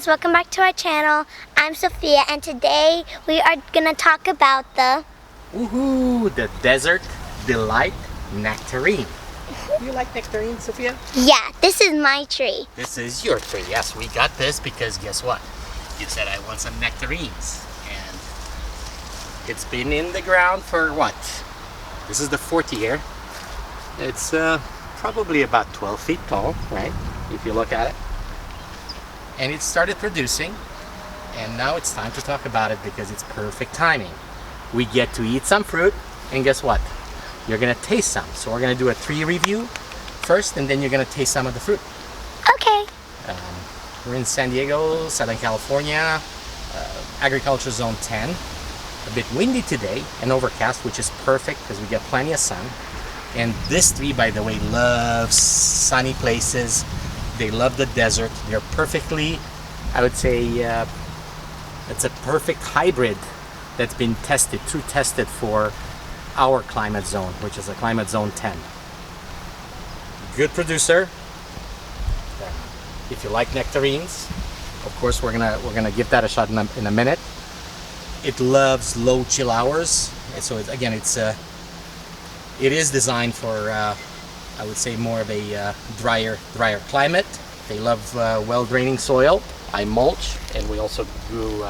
guys, welcome back to our channel. I'm Sophia and today we are gonna talk about the desert Delight Nectarine. Do you like nectarine, Sophia? Yeah, this is my tree. This is your tree. Yes, we got this because guess what? You said I want some nectarines, and it's been in the ground for what? This is the fourth year. It's probably about 12 feet tall, right? If you look at it. And it started producing, and now it's time to talk about it because it's perfect timing. We get to eat some fruit, and guess what? You're gonna taste some. So we're gonna do a tree review first, and then you're gonna taste some of the fruit. Okay. We're in San Diego, Southern California, agriculture zone 10. A bit windy today and overcast, which is perfect because we get plenty of sun. And this tree, by the way, loves sunny places. They love the desert. They're perfectly, I would say, it's a perfect hybrid that's been tested for our climate zone, which is a climate zone 10. Good producer. If you like nectarines, of course we're gonna give that a shot in a minute. It loves low chill hours, and so it is designed for I would say more of a drier climate. They love well draining soil. I mulch, and we also grew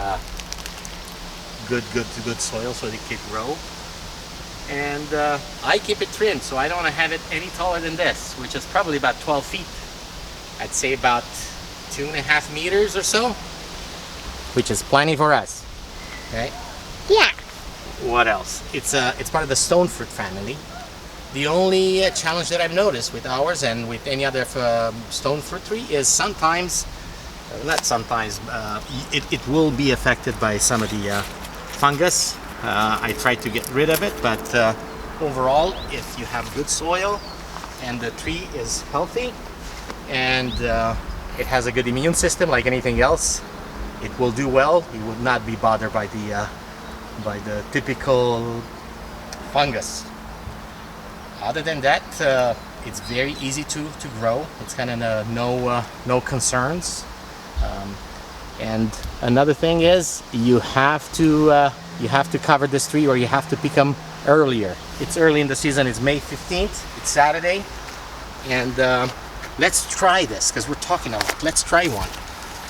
good soil so they can grow. And I keep it trimmed, so I don't want to have it any taller than this, which is probably about 12 feet. I'd say about 2.5 meters or so, which is plenty for us. Okay? Yeah. What else? It's part of the stone fruit family. The only challenge that I've noticed with ours and with any other stone fruit tree is sometimes, it will be affected by some of the fungus. I tried to get rid of it, but overall, if you have good soil and the tree is healthy and it has a good immune system like anything else, it will do well. You would not be bothered by the typical fungus. Other than that, it's very easy to grow. It's kind of no concerns. And another thing is you have to cover this tree, or you have to pick them earlier. It's early in the season. It's May 15th. It's Saturday, and let's try this because we're talking a lot. Let's try one.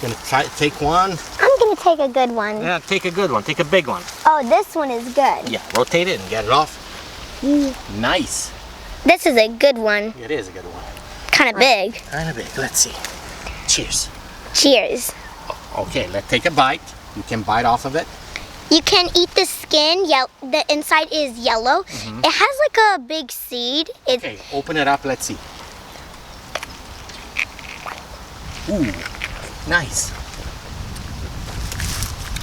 Gonna take one. I'm gonna take a good one. Yeah, take a good one. Take a big one. Oh, this one is good. Yeah, rotate it and get it off. Nice. This is a good one. It is a good one. Kind of big. Kind of big. Let's see. Cheers. Cheers. Okay, let's take a bite. You can bite off of it. You can eat the skin. The inside is yellow. It has like a big seed. Okay, open it up. Let's see. Ooh, nice.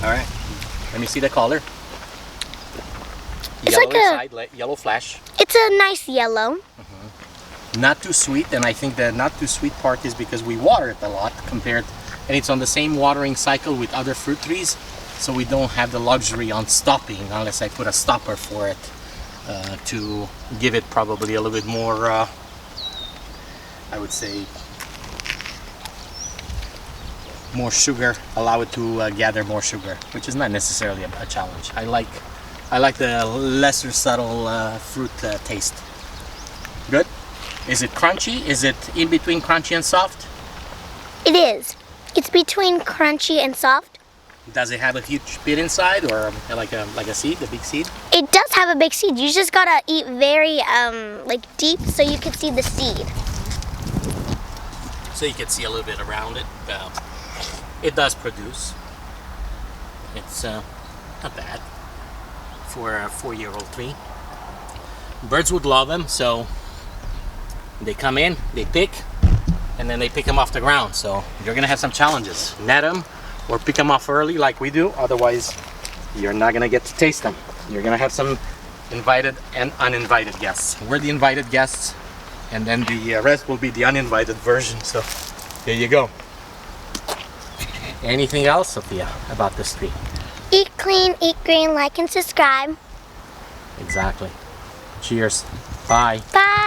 All right. Let me see the color. It's Yellow like inside, yellow flesh. It's a nice yellow. Not too sweet, and I think the not too sweet part is because we water it a lot and it's on the same watering cycle with other fruit trees, so we don't have the luxury on stopping unless I put a stopper for it to give it probably a little bit more, I would say, more sugar, allow it to gather more sugar, which is not necessarily a challenge. I like the lesser subtle fruit taste. Good? Is it crunchy? Is it in between crunchy and soft? It is. It's between crunchy and soft. Does it have a huge bit inside, or like a seed, a big seed? It does have a big seed. You just gotta eat very like deep so you can see the seed. So you can see a little bit around it. It does produce. It's not bad for a 4-year-old tree. Birds would love them, so they come in, they pick, and then they pick them off the ground. So you're gonna have some challenges. Net them or pick them off early like we do, otherwise you're not gonna get to taste them. You're gonna have some invited and uninvited guests. We're the invited guests, and then the rest will be the uninvited version. So there you go. Anything else, Sophia, about this tree? Eat clean, eat green, like and subscribe. Exactly. Cheers. Bye. Bye.